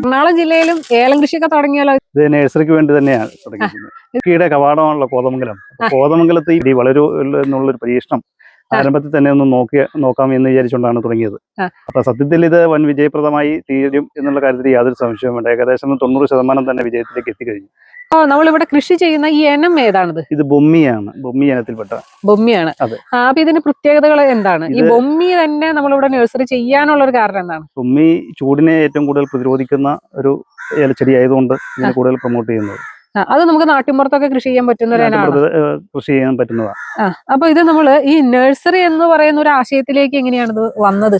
എറണാകുളം ജില്ലയിലും ഏലം കൃഷിയൊക്കെ തുടങ്ങിയാലോ? ഇത് നഴ്സറിക്ക് വേണ്ടി തന്നെയാണ് തുടങ്ങിയിരിക്കുന്നത്. കൃഷിയുടെ കവാടമാണല്ലോ കോതമംഗലം. കോതമംഗലത്ത് ഈ വളരൂ എന്നുള്ളൊരു പരീക്ഷണം ആരംഭത്തിൽ തന്നെ ഒന്ന് നോക്കാം എന്ന് വിചാരിച്ചുകൊണ്ടാണ് തുടങ്ങിയത്. അപ്പൊ സത്യത്തിൽ ഇത് വൻ വിജയപ്രദമായി തീരും എന്നുള്ള കാര്യത്തിൽ യാതൊരു സംശയവും വേണ്ട. ഏകദേശം 90% തന്നെ വിജയത്തിലേക്ക് എത്തിക്കഴിഞ്ഞു. നമ്മളിവിടെ കൃഷി ചെയ്യുന്ന ഈ ഇനം ഏതാണിത്? ഇത് ബൊമ്മിയാണ്, ബൊമ്മി ഇനത്തിൽപ്പെട്ട ബൊമ്മിയാണ്. അപ്പൊ ഇതിന്റെ പ്രത്യേകതകൾ എന്താണ്? ഈ ബൊമ്മി തന്നെ നമ്മളിവിടെ നഴ്സറി ചെയ്യാനുള്ള ഒരു കാരണം എന്താണ്? ബൊമ്മി ചൂടിനെ ഏറ്റവും കൂടുതൽ പ്രതിരോധിക്കുന്ന ഒരു ഇലച്ചെടി ആയതുകൊണ്ട് ഇതിനെ കൂടുതൽ പ്രൊമോട്ട് ചെയ്യുന്നത്. അത് നമുക്ക് നാട്ടിൻപുറത്തൊക്കെ കൃഷി ചെയ്യാൻ കൃഷി ചെയ്യാൻ പറ്റുന്നതാണ്. അപ്പൊ ഇത് നമ്മള് ഈ നഴ്സറി എന്ന് പറയുന്ന ഒരു ആശയത്തിലേക്ക് എങ്ങനെയാണ് ഇത് വന്നത്?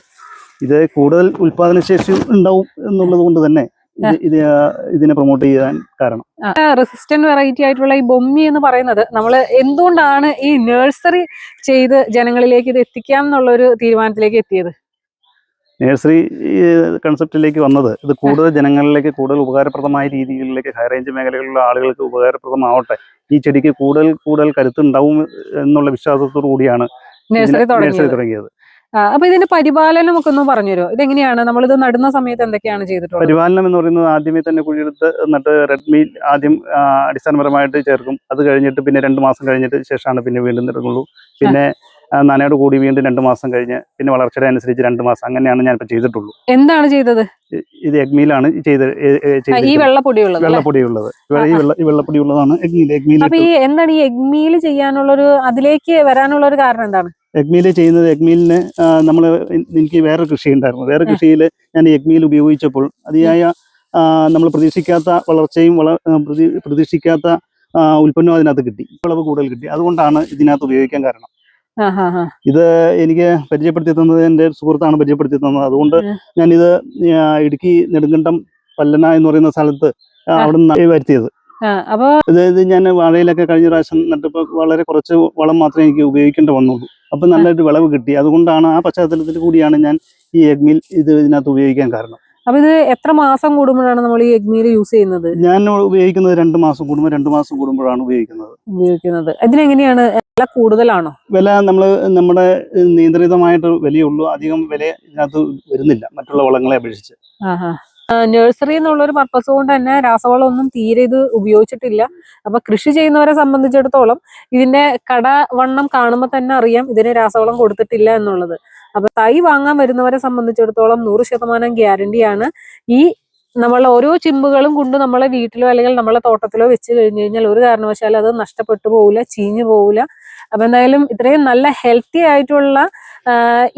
ഇത് കൂടുതൽ ഉൽപാദനശേഷി ഉണ്ടാവും എന്നുള്ളത് കൊണ്ട് തന്നെ ഇതിനെ പ്രൊമോട്ട് ചെയ്യാൻ കാരണം. റെസിസ്റ്റന്റ് വെറൈറ്റി ആയിട്ടുള്ള ഈ ബൊമ്മി എന്ന് പറയുന്നത് നമ്മൾ എന്തുകൊണ്ടാണ് ഈ നഴ്സറി ചെയ്ത് ജനങ്ങളിലേക്ക് ഇത് എത്തിക്കാം എന്നുള്ള ഒരു തീരുമാനത്തിലേക്ക് എത്തിയത്? നഴ്സറി കൺസെപ്റ്റിലേക്ക് വന്നത് ഇത് കൂടുതൽ ജനങ്ങളിലേക്ക് കൂടുതൽ ഉപകാരപ്രദമായ രീതികളിലേക്ക് ഹൈ റേഞ്ച് മേഖലകളിലുള്ള ആളുകൾക്ക് ഉപകാരപ്രദമാവട്ടെ, ഈ ചെടിക്ക് കൂടുതൽ കരുത്തുണ്ടാവും എന്നുള്ള വിശ്വാസത്തോടു കൂടിയാണ് നഴ്സറി തുടങ്ങിയത്. അപ്പൊ ഇതിന്റെ പരിപാലനം ഒക്കെ ഒന്ന് പറഞ്ഞുതരുമോ? ഇതെങ്ങനെയാണ് നമ്മളിത് നടുന്ന സമയത്ത് എന്തൊക്കെയാണ് ചെയ്തിട്ടുള്ളത്? പരിപാലനം എന്ന് പറയുന്നത് ആദ്യമേ തന്നെ കുഴിയെടുത്ത് നട്ട് റെഡ് മീൽ ആദ്യം അടിസ്ഥാനപരമായിട്ട് ചേർക്കും. അത് കഴിഞ്ഞിട്ട് പിന്നെ 2 മാസം കഴിഞ്ഞിട്ട് ശേഷമാണ് പിന്നെ വീണ്ടും ഇറങ്ങുള്ളൂ. പിന്നെ നനയോട് കൂടി വീണ്ടും 2 മാസം കഴിഞ്ഞ് പിന്നെ വളർച്ചയുടെ അനുസരിച്ച് 2 മാസം, അങ്ങനെയാണ് ഞാൻ ഇപ്പൊ ചെയ്തിട്ടുള്ളൂ. എന്താണ് ചെയ്തത്? ഇത് എഗ്മീലാണ് ഈ വെള്ളപ്പൊടിയുള്ളത്. ഈ വെള്ളപ്പൊടിയുള്ളതാണ് എഗ്മീൽ. അപ്പൊ ഈ എന്താണ് ഈ എഗ്മീൽ ചെയ്യാനുള്ളൊരു അതിലേക്ക് വരാനുള്ള ഒരു കാരണം എന്താണ്? എഗ്മീൽ ചെയ്യുന്നത്, എഗ്മീലിന് എനിക്ക് വേറെ കൃഷി ഉണ്ടായിരുന്നു. വേറെ കൃഷിയിൽ ഞാൻ എഗ്മീൽ ഉപയോഗിച്ചപ്പോൾ അതിയായ നമ്മൾ പ്രതീക്ഷിക്കാത്ത വളർച്ചയും പ്രതീക്ഷിക്കാത്ത ഉൽപ്പന്നവും അതിനകത്ത് കിട്ടി. വിളവ് കൂടുതൽ കിട്ടി. അതുകൊണ്ടാണ് ഇതിനകത്ത് ഉപയോഗിക്കാൻ കാരണം. ഇത് എനിക്ക് പരിചയപ്പെടുത്തി തന്നത് എൻ്റെ സുഹൃത്താണ് പരിചയപ്പെടുത്തി തന്നത്. അതുകൊണ്ട് ഞാനിത് ഇടുക്കി നെടുങ്കണ്ടം പല്ലന എന്ന് പറയുന്ന സ്ഥലത്ത് അവിടെ നിന്ന് വരുത്തിയത്. ഇത് ഞാൻ വാഴയിലൊക്കെ കഴിഞ്ഞ പ്രാവശ്യം നട്ടപ്പോൾ വളരെ കുറച്ച് വളം മാത്രമേ എനിക്ക് ഉപയോഗിക്കേണ്ടി വന്നുള്ളൂ. അപ്പൊ നല്ലൊരു വിളവ് കിട്ടി. അതുകൊണ്ടാണ് ആ പശ്ചാത്തലത്തിൽ കൂടിയാണ് ഞാൻ ഈ എഗ്മീൽ ഇതിനകത്ത് ഉപയോഗിക്കാൻ കാരണം. അപ്പൊ ഇത് എത്ര മാസം കൂടുമ്പോഴാണ് നമ്മൾ ഈ എഗ്മീൽ യൂസ് ചെയ്യുന്നത്? ഞാൻ ഉപയോഗിക്കുന്നത് 2 മാസം കൂടുമ്പോൾ 2 മാസം കൂടുമ്പോഴാണ് ഉപയോഗിക്കുന്നത്. ഇതിനെങ്ങനെയാണ് വില കൂടുതലാണോ? വില നമ്മുടെ നിയന്ത്രിതമായിട്ട് വിലയുള്ളൂ. അധികം വില ഇതിനകത്ത് വരുന്നില്ല മറ്റുള്ള വളങ്ങളെ അപേക്ഷിച്ച്. നഴ്സറി എന്നുള്ളൊരു പർപ്പസ് കൊണ്ട് തന്നെ രാസവളം ഒന്നും തീരെ ഇത് ഉപയോഗിച്ചിട്ടില്ല. അപ്പൊ കൃഷി ചെയ്യുന്നവരെ സംബന്ധിച്ചിടത്തോളം ഇതിന്റെ കടവണ്ണം കാണുമ്പോൾ തന്നെ അറിയാം ഇതിന് രാസവളം കൊടുത്തിട്ടില്ല എന്നുള്ളത്. അപ്പൊ തൈ വാങ്ങാൻ വരുന്നവരെ സംബന്ധിച്ചിടത്തോളം 100% ഗ്യാരണ്ടിയാണ്. ഈ നമ്മളെ ഓരോ ചിമ്പുകളും കൊണ്ട് നമ്മളെ വീട്ടിലോ അല്ലെങ്കിൽ നമ്മളെ തോട്ടത്തിലോ വെച്ച് കഴിഞ്ഞു കഴിഞ്ഞാൽ ഒരു കാരണവശാലും അത് നഷ്ടപ്പെട്ടു പോവില്ല, ചീഞ്ഞു പോവില്ല. അപ്പൊ എന്തായാലും ഇത്രയും നല്ല ഹെൽത്തി ആയിട്ടുള്ള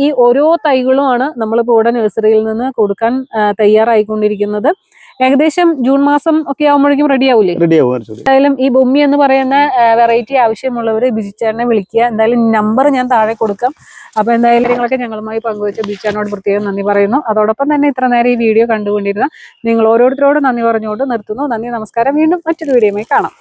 ഈ ഓരോ തൈകളുമാണ് നമ്മളിപ്പോൾ ഇവിടെ നഴ്സറിയിൽ നിന്ന് കൊടുക്കാൻ തയ്യാറായിക്കൊണ്ടിരിക്കുന്നത്. ഏകദേശം ജൂൺ മാസം ഒക്കെ ആവുമ്പോഴേക്കും റെഡി ആവൂലേ? എന്തായാലും ഈ ബൊമ്മി എന്ന് പറയുന്ന വെറൈറ്റി ആവശ്യമുള്ളവർ ബിജിച്ചേട്ടനെ വിളിക്കുക. എന്തായാലും നമ്പർ ഞാൻ താഴെ കൊടുക്കാം. അപ്പൊ എന്തായാലും കാര്യങ്ങളൊക്കെ ഞങ്ങളുമായി പങ്കുവെച്ച ബിജിച്ചേട്ടനോട് പ്രത്യേകം നന്ദി പറയുന്നു. അതോടൊപ്പം തന്നെ ഇത്ര നേരം ഈ വീഡിയോ കണ്ടുകൊണ്ടിരുന്ന നിങ്ങൾ ഓരോരുത്തരോടും നന്ദി പറഞ്ഞുകൊണ്ട് നിർത്തുന്നു. നന്ദി, നമസ്കാരം. വീണ്ടും മറ്റൊരു വീഡിയോയുമായി കാണാം.